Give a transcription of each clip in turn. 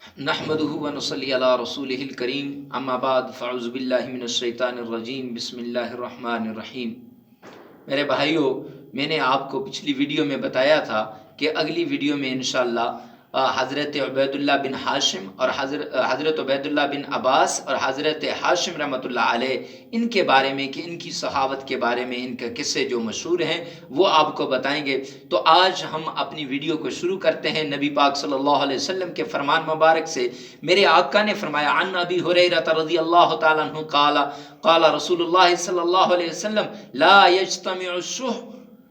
نحمدہ و نصلی علی رسولہ الکریم اما بعد فاعوذ باللہ من الشیطان الرجیم بسم اللہ الرحمن الرحیم۔ میرے بھائیوں، میں نے آپ کو پچھلی ویڈیو میں بتایا تھا کہ اگلی ویڈیو میں انشاءاللہ حضرت عبید اللہ بن ہاشم اور حضرت عبید اللہ بن عباس اور حضرت ہاشم رحمۃ اللہ علیہ ان کے بارے میں کہ ان کی سخاوت کے بارے میں ان کے قصے جو مشہور ہیں وہ آپ کو بتائیں گے۔ تو آج ہم اپنی ویڈیو کو شروع کرتے ہیں نبی پاک صلی اللہ علیہ وسلم کے فرمان مبارک سے۔ میرے آقا نے فرمایا عن ابی ہریرہ رضی اللہ تعالیٰ عنہ قال قال رسول اللہ صلی اللہ علیہ وسلم لا یجتمع الشح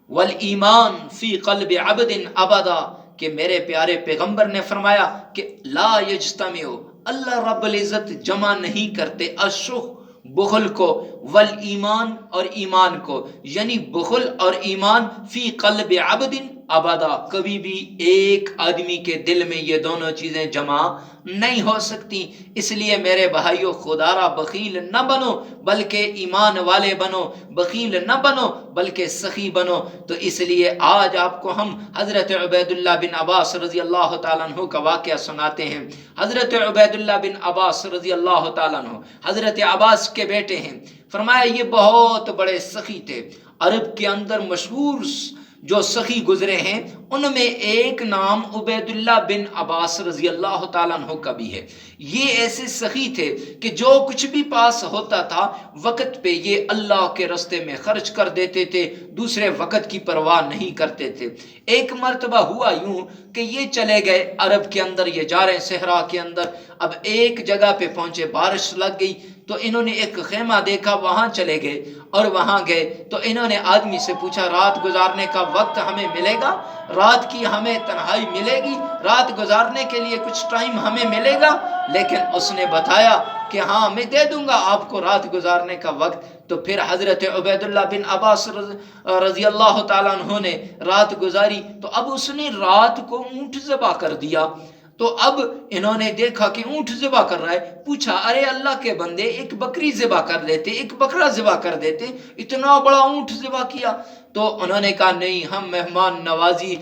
والایمان فی قلب عبد ابدا، کہ میرے پیارے پیغمبر نے فرمایا کہ لا یجتمع، اللہ رب العزت جمع نہیں کرتے، الشح بخل کو، والایمان اور ایمان کو، یعنی بخل اور ایمان فی قلب عبد ابدا، کبھی بھی ایک آدمی کے دل میں یہ دونوں چیزیں جمع نہیں ہو سکتی۔ اس لیے میرے بھائیوں، خدارا بخیل نہ بنو بلکہ ایمان والے بنو، بخیل نہ بنو بلکہ سخی بنو۔ تو اس لیے آج آپ کو ہم حضرت عبید اللہ بن عباس رضی اللہ تعالیٰ عنہ کا واقعہ سناتے ہیں۔ حضرت عبید اللہ بن عباس رضی اللہ تعالیٰ عنہ حضرت عباس کے بیٹے ہیں۔ فرمایا یہ بہت بڑے سخی تھے، عرب کے اندر مشہور جو سخی گزرے ہیں ان میں ایک نام عبید اللہ بن عباس رضی اللہ تعالیٰ عنہ کا بھی ہے۔ یہ ایسے سخی تھے کہ جو کچھ بھی پاس ہوتا تھا وقت پہ یہ اللہ کے راستے میں خرچ کر دیتے تھے، دوسرے وقت کی پرواہ نہیں کرتے تھے۔ ایک مرتبہ ہوا یوں کہ یہ چلے گئے عرب کے اندر، یہ جا رہے ہیں صحرا کے اندر، اب ایک جگہ پہ پہنچے، بارش لگ گئی تو انہوں نے ایک خیمہ دیکھا، وہاں چلے گئے اور وہاں گئے تو انہوں نے آدمی سے پوچھا رات گزارنے کا وقت ہمیں ملے گا، رات کی ہمیں تنہائی ملے گی، رات گزارنے کے لیے کچھ ٹائم ہمیں ملے گا؟ لیکن اس نے بتایا کہ ہاں میں دے دوں گا آپ کو رات گزارنے کا وقت۔ تو پھر حضرت عبید اللہ بن عباس رضی اللہ تعالیٰ عنہ نے رات گزاری، تو اب اس نے رات کو اونٹ ذبح کر دیا۔ تو اب انہوں نے دیکھا کہ اونٹ ذبح کر رہا ہے، پوچھا ارے اللہ کے بندے ایک بکری ذبح کر دیتے، ایک بکرا ذبح کر دیتے، اتنا بڑا اونٹ ذبح کیا؟ تو انہوں نے کہا نہیں، ہم مہمان نوازی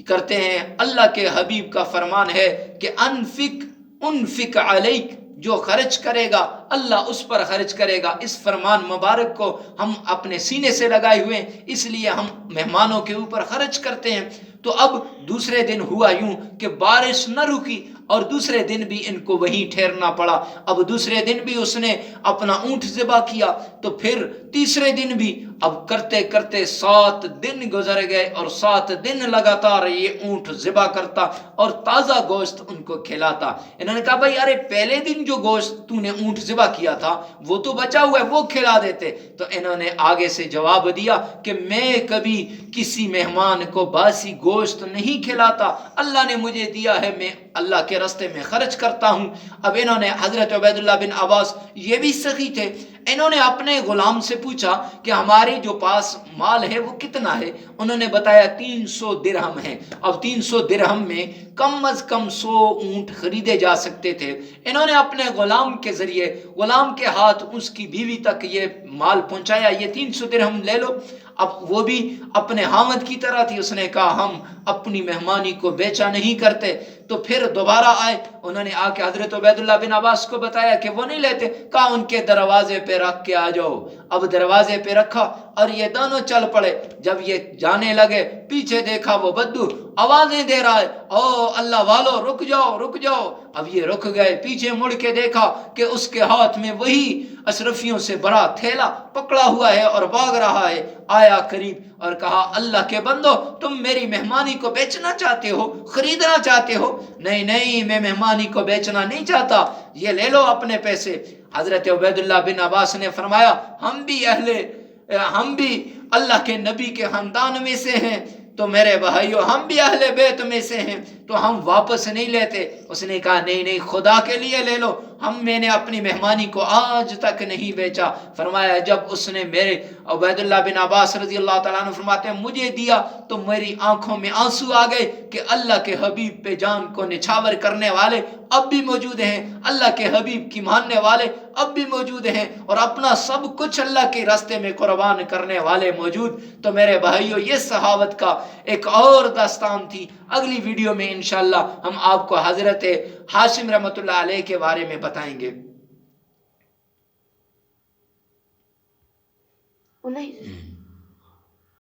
کرتے ہیں، اللہ کے حبیب کا فرمان ہے کہ انفق علیک، جو خرچ کرے گا اللہ اس پر خرچ کرے گا۔ اس فرمان مبارک کو ہم اپنے سینے سے لگائے ہوئے ہیں، اس لیے ہم مہمانوں کے اوپر خرچ کرتے ہیں۔ تو اب دوسرے دن ہوا یوں کہ بارش نہ رکی اور دوسرے دن بھی ان کو وہیں ٹھہرنا پڑا۔ اب دوسرے دن بھی اس نے اپنا اونٹ ذبح کیا، تو پھر تیسرے دن بھی، اب کرتے کرتے 7 دن گزر گئے اور 7 دن لگاتار یہ اونٹ ذبح کرتا اور تازہ گوشت ان کو کھلاتا۔ انہوں نے کہا بھائی ارے پہلے دن جو گوشت تو نے اونٹ ذبح کیا تھا وہ تو بچا ہوا ہے، وہ کھلا دیتے۔ تو انہوں نے آگے سے جواب دیا کہ میں کبھی کسی مہمان کو باسی گوشت نہیں کھلاتا، اللہ نے مجھے دیا ہے، میں اللہ کے راستے میں خرچ کرتا ہوں۔ اب انہوں نے حضرت عبید اللہ بن عباس یہ بھی سخی تھے، انہوں نے اپنے غلام سے پوچھا کہ ہمارے جو پاس مال ہے وہ کتنا ہے؟ انہوں نے بتایا 300 درہم ہے۔ اب 300 درہم میں کم از کم 100 اونٹ خریدے جا سکتے تھے۔ انہوں نے اپنے غلام کے ذریعے، غلام کے ہاتھ اس کی بیوی تک یہ مال پہنچایا، یہ 300 درہم لے لو۔ اب وہ بھی اپنے حامد کی طرح تھی، اس نے کہا ہم اپنی مہمانی کو بیچا نہیں کرتے۔ تو پھر دوبارہ آئے، انہوں نے آ کے حضرت عبید اللہ بن عباس کو بتایا کہ وہ نہیں لیتے، کہا ان کے دروازے پہ رکھ کے آ جاؤ۔ اب دروازے پہ رکھا اور یہ دونوں چل پڑے۔ جب یہ جانے لگے پیچھے دیکھا وہ بدو آوازیں دے رہا ہے، او اللہ والو رک جاؤ رک جاؤ۔ اب یہ رک گئے، پیچھے مڑ کے دیکھا کہ اس کے ہاتھ میں وہی اشرفیوں سے بڑا تھیلا پکڑا ہوا ہے اور بھاگ رہا ہے۔ آیا قریب اور کہا اللہ کے بندو تم میری مہمانی کو بیچنا چاہتے ہو، خریدنا چاہتے ہو؟ نہیں نہیں، میں مہمانی کو بیچنا نہیں چاہتا، یہ لے لو اپنے پیسے۔ حضرت عبید اللہ بن عباس نے فرمایا ہم بھی اللہ کے نبی کے خاندان میں سے ہیں، تو میرے بھائیو ہم بھی اہل بیت میں سے ہیں، تو ہم واپس نہیں لیتے۔ اس نے کہا نہیں نہیں، خدا کے لیے لے لو، میں نے اپنی مہمانی کو آج تک نہیں بیچا. فرمایا جب اس نے میرے عبید اللہ بن عباس رضی اللہ تعالیٰ عنہ فرماتے ہیں مجھے دیا تو میری آنکھوں میں آنسو آ گئے کہ اللہ کے حبیب پہ جان کو نچھاور کرنے والے اب بھی موجود ہیں، اللہ کے حبیب کی ماننے والے اب بھی موجود ہیں، اور اپنا سب کچھ اللہ کے راستے میں قربان کرنے والے موجود. تو میرے بھائیو یہ سخاوت کا ایک اور داستان تھی. اگلی ویڈیو میں انشاءاللہ ہم آپ کو حضرت ہاشم رحمۃ اللہ علیہ کے بارے میں بتائیں گے. نہیں